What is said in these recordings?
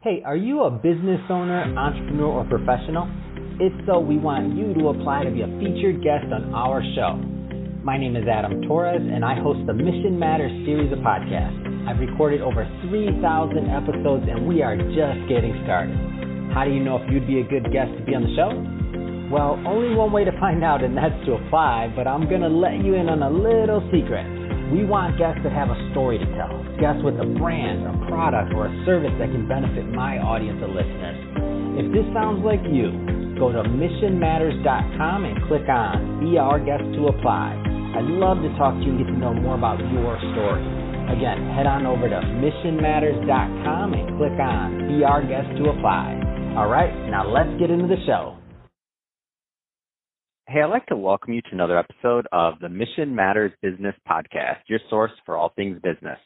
Hey, are you a business owner, entrepreneur, or professional? If so, we want you to apply to be a featured guest on our show. My name is Adam Torres, and I host the Mission Matters series of podcasts. I've recorded over 3,000 episodes, and we are just getting started. How do you know if you'd be a good guest to be on the show? Well, only one way to find out, and that's to apply, but I'm going to let you in on a little secret. We want guests that have a story to tell, guests with a brand, a product, or a service that can benefit my audience of listeners. If this sounds like you, go to missionmatters.com and click on Be Our Guest to apply. I'd love to talk to you and get to know more about your story. Again, head on over to missionmatters.com and click on Be Our Guest to apply. All right, now let's get into the show. Hey, I'd like to welcome you to another episode of the Mission Matters Business Podcast, your source for all things business.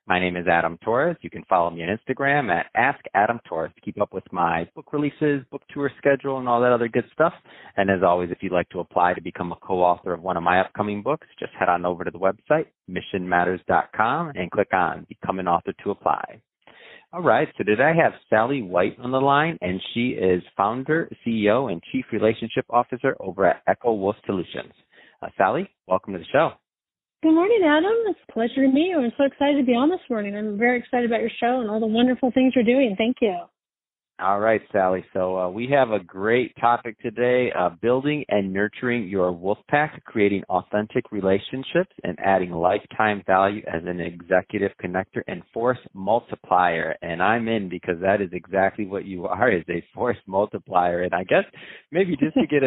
My name is Adam Torres. You can follow me on Instagram at AskAdamTorres to keep up with my book releases, book tour schedule, and all that other good stuff. And as always, if you'd like to apply to become a co-author of one of my upcoming books, just head on over to the website, missionmatters.com, and click on Become an Author to apply. All right, so today I have Sally White on the line, and she is founder, CEO, and Chief Relationship Officer over at Echo Wolf Solutions. Sally, welcome to the show. Good morning, Adam. It's a pleasure to meet you. I'm so excited to be on this morning. I'm very excited about your show and all the wonderful things you're doing. Thank you. All right, Sally. So we have a great topic today, building and nurturing your Wolfpack, creating authentic relationships and adding lifetime value as an executive connector and force multiplier. And I'm in because that is exactly what you are, is a force multiplier. And I guess maybe just to get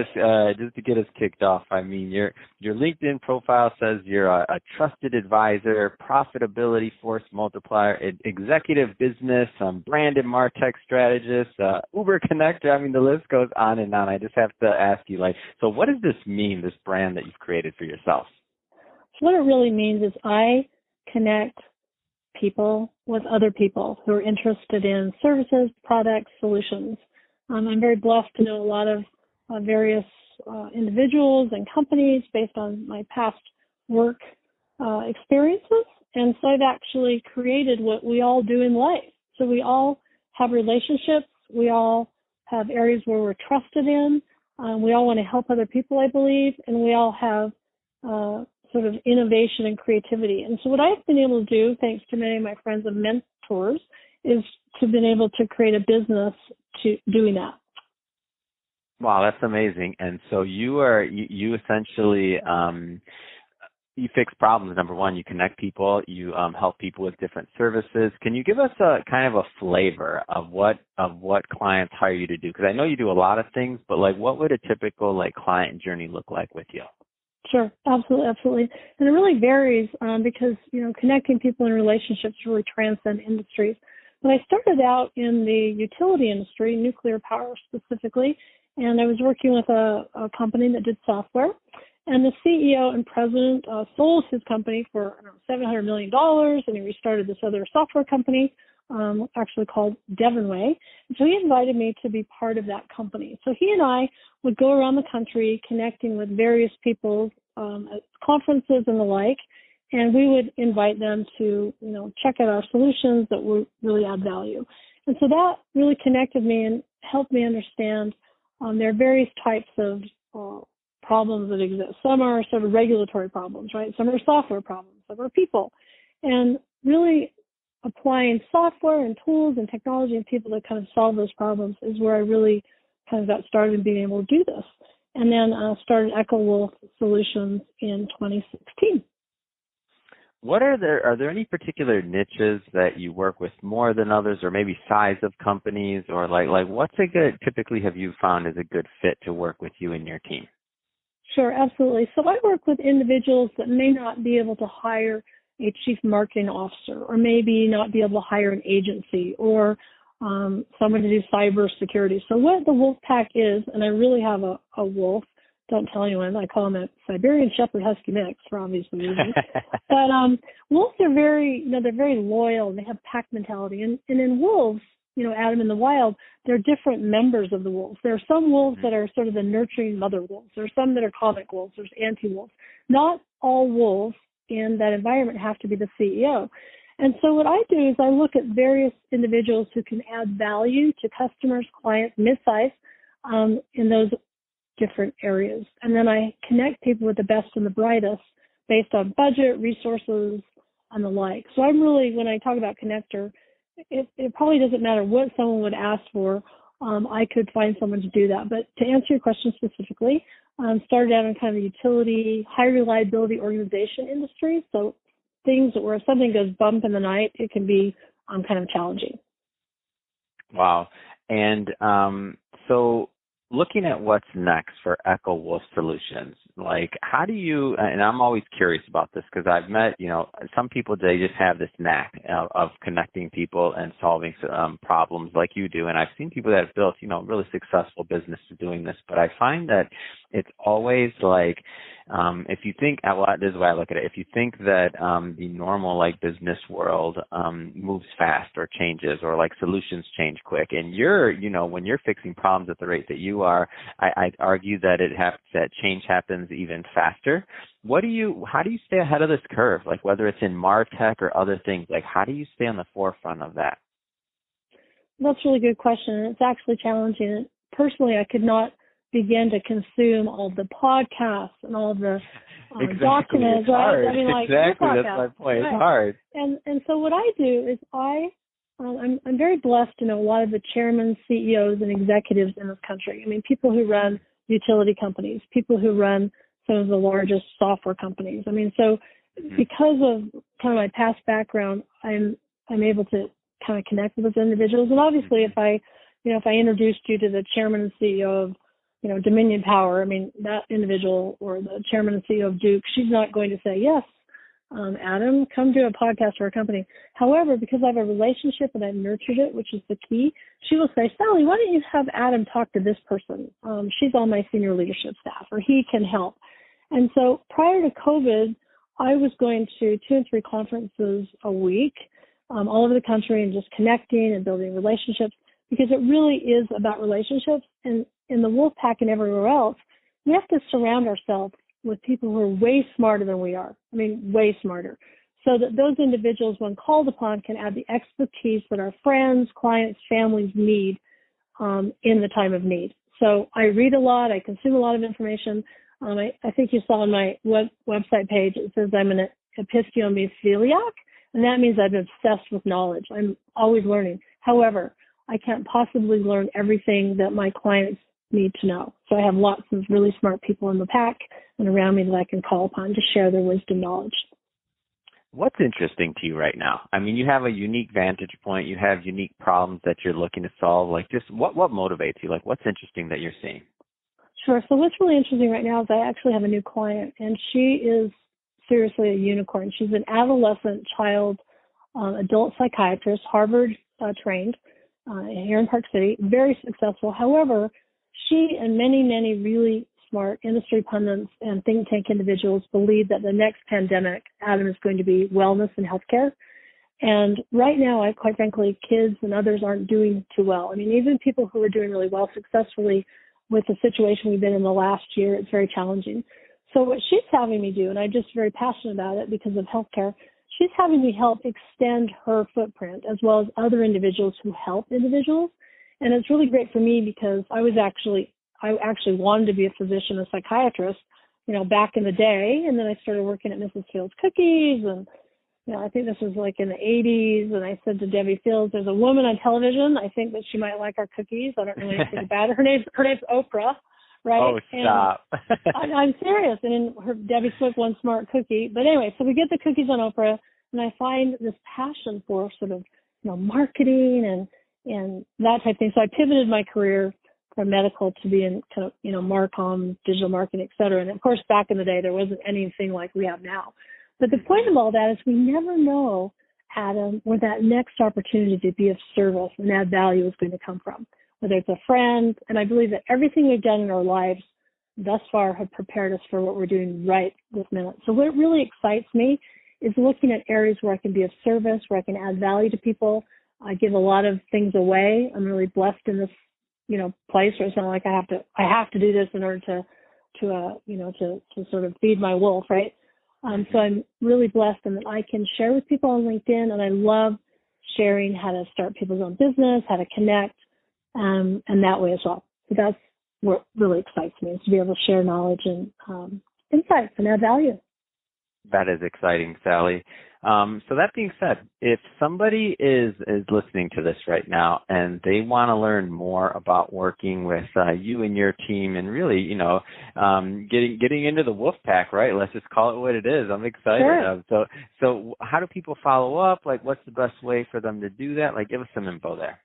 us kicked off, I mean, your LinkedIn profile says you're a trusted advisor, profitability force multiplier, executive business, brand and MarTech strategist, Uber connector. I mean, the list goes on and on. I just have to ask you, so what does this mean, this brand that you've created for yourself? So what it really means is I connect people with other people who are interested in services, products, solutions. I'm very blessed to know a lot of various individuals and companies based on my past work experiences. And so I've actually created what we all do in life. So we all have relationships. We all have areas where we're trusted in. We all want to help other people, I believe, and we all have sort of innovation and creativity. And so what I've been able to do, thanks to many of my friends and mentors, is to been able to create a business to doing that. Wow, that's amazing. And so you essentially you fix problems. Number one, you connect people, you help people with different services. Can you give us a kind of a flavor of what clients hire you to do? Because I know you do a lot of things, but what would a typical client journey look like with you? Sure, absolutely. And it really varies because, connecting people in relationships really transcend industries. When I started out in the utility industry, nuclear power specifically, and I was working with a company that did software. And the CEO and president sold his company for $700 million, and he restarted this other software company, actually called Devonway. And so he invited me to be part of that company. So he and I would go around the country connecting with various people at conferences and the like, and we would invite them to, check out our solutions that would really add value. And so that really connected me and helped me understand there are various types of problems that exist. Some are sort of regulatory problems, right? Some are software problems, some are people. And really applying software and tools and technology and people to kind of solve those problems is where I really kind of got started in being able to do this. And then started Echo Wolf Solutions in 2016. Are there any particular niches that you work with more than others, or maybe size of companies, or what's typically have you found is a good fit to work with you and your team? Sure, absolutely. So I work with individuals that may not be able to hire a chief marketing officer, or maybe not be able to hire an agency, or someone to do cyber security. So what the Wolfpack is, and I really have a wolf, don't tell anyone, I call him a Siberian Shepherd Husky mix for obvious reasons. But wolves are they're very loyal, and they have pack mentality. And in wolves, Adam, in the wild, there are different members of the wolves. There are some wolves that are sort of the nurturing mother wolves. There are some that are comic wolves. There's anti-wolves. Not all wolves in that environment have to be the CEO. And so what I do is I look at various individuals who can add value to customers, clients, mid-size, in those different areas. And then I connect people with the best and the brightest based on budget, resources, and the like. So I'm really, when I talk about connector, it probably doesn't matter what someone would ask for. I could find someone to do that. But to answer your question specifically, started out in kind of the utility, high reliability organization industry. So things where if something goes bump in the night, it can be kind of challenging. Wow. And so looking at what's next for Echo Wolf Solutions, like how do you, and I'm always curious about this because I've met, some people, they just have this knack of connecting people and solving problems like you do. And I've seen people that have built, really successful businesses doing this, but I find that it's always like, if you think, this is the way I look at it, if you think that the normal like business world moves fast or changes or like solutions change quick, and you're, when you're fixing problems at the rate that you are, I'd argue that that change happens even faster. How do you stay ahead of this curve? Like whether it's in MarTech or other things, like how do you stay on the forefront of that? That's a really good question. It's actually challenging. Personally, I could not begin to consume all the podcasts and all the exactly. documents. It's hard. Right? I mean, like, exactly. That's my point. Right. It's hard. And so what I do is I'm very blessed to know a lot of the chairmen, CEOs, and executives in this country. I mean, people who run utility companies, people who run some of the largest software companies. I mean, so because of kind of my past background, I'm able to kind of connect with those individuals. And obviously, if I introduced you to the chairman and CEO of Dominion Power, I mean, that individual or the chairman and CEO of Duke, she's not going to say, yes, Adam, come do a podcast for our company. However, because I have a relationship and I've nurtured it, which is the key, she will say, Sally, why don't you have Adam talk to this person? She's on my senior leadership staff, or he can help. And so prior to COVID, I was going to 2 and 3 conferences a week all over the country and just connecting and building relationships, because it really is about relationships. And in the Wolfpack and everywhere else, we have to surround ourselves with people who are way smarter than we are. I mean, way smarter. So that those individuals, when called upon, can add the expertise that our friends, clients, families need in the time of need. So I read a lot. I consume a lot of information. I think you saw on my website page, it says I'm an epistemophiliac, and that means I'm obsessed with knowledge. I'm always learning. However, I can't possibly learn everything that my clients need to know. So I have lots of really smart people in the pack and around me that I can call upon to share their wisdom knowledge. What's interesting to you right now? I mean, you have a unique vantage point. You have unique problems that you're looking to solve. Like, just what motivates you? Like, what's interesting that you're seeing? Sure. So what's really interesting right now is I actually have a new client, and she is seriously a unicorn. She's an adolescent child adult psychiatrist, Harvard trained here in Park City, very successful. However, she and many, many really smart industry pundits and think tank individuals believe that the next pandemic, Adam, is going to be wellness and healthcare. And right now, quite frankly, kids and others aren't doing too well. I mean, even people who are doing really well successfully with the situation we've been in the last year, it's very challenging. So what she's having me do, and I'm just very passionate about it because of healthcare, she's having me help extend her footprint as well as other individuals who help individuals. And it's really great for me because I actually wanted to be a physician, a psychiatrist, back in the day. And then I started working at Mrs. Fields Cookies. And, I think this was like in the 80s. And I said to Debbie Fields, there's a woman on television. I think that she might like our cookies. I don't know anything about it. Her name's Oprah, right? Oh, stop. I'm serious. And Debbie Swift, one smart cookie. But anyway, so we get the cookies on Oprah. And I find this passion for sort of, marketing and that type of thing. So I pivoted my career from medical to being kind of, Marcom, digital marketing, et cetera. And of course, back in the day, there wasn't anything like we have now. But the point of all that is we never know, Adam, where that next opportunity to be of service and add value is going to come from, whether it's a friend. And I believe that everything we've done in our lives thus far have prepared us for what we're doing right this minute. So what really excites me is looking at areas where I can be of service, where I can add value to people. I give a lot of things away. I'm really blessed in this, place where it's not like I have to do this in order to sort of feed my wolf, right? So I'm really blessed in that I can share with people on LinkedIn, and I love sharing how to start people's own business, how to connect, and that way as well. So that's what really excites me, is to be able to share knowledge and insights and add value. That is exciting, Sally. So that being said, if somebody is listening to this right now and they want to learn more about working with you and your team and really, getting into the Wolfpack, right? Let's just call it what it is. I'm excited. Sure. So how do people follow up? Like, what's the best way for them to do that? Like, give us some info there.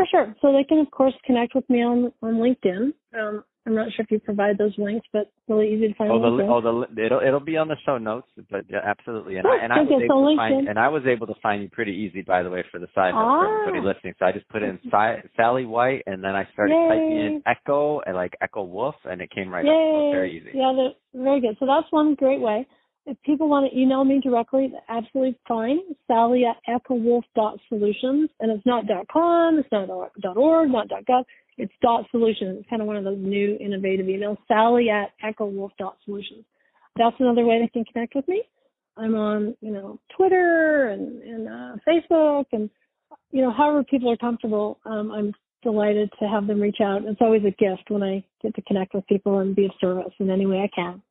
Sure. So they can, of course, connect with me on LinkedIn. I'm not sure if you provide those links, but really easy to find. It'll be on the show notes, but yeah, absolutely. And I was able to find you pretty easy, by the way, for the side note for everybody listening. So I just put in Sally White, and then I started typing in Echo and like Echo Wolf, and it came right up. So it's very easy. Yeah, very good. So that's one great way. If people want to email me directly, absolutely fine. Sally at echowolf.solutions, and it's not .com, it's not .org, not .gov. It's .solutions. It's kind of one of those new innovative emails. Sally at echowolf.solutions. That's another way they can connect with me. I'm on, Twitter and Facebook, and however people are comfortable. I'm delighted to have them reach out. It's always a gift when I get to connect with people and be of service in any way I can.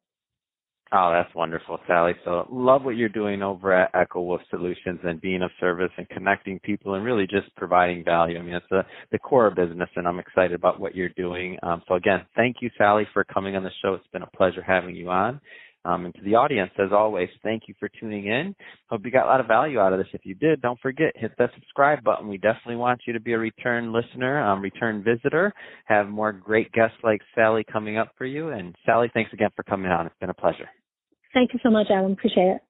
Oh, that's wonderful, Sally. So love what you're doing over at Echo Wolf Solutions and being of service and connecting people and really just providing value. I mean, it's the core of business, and I'm excited about what you're doing. So again, thank you, Sally, for coming on the show. It's been a pleasure having you on. And to the audience, as always, thank you for tuning in. Hope you got a lot of value out of this. If you did, don't forget, hit that subscribe button. We definitely want you to be a return listener, return visitor, have more great guests like Sally coming up for you. And Sally, thanks again for coming on. It's been a pleasure. Thank you so much, Adam. Appreciate it.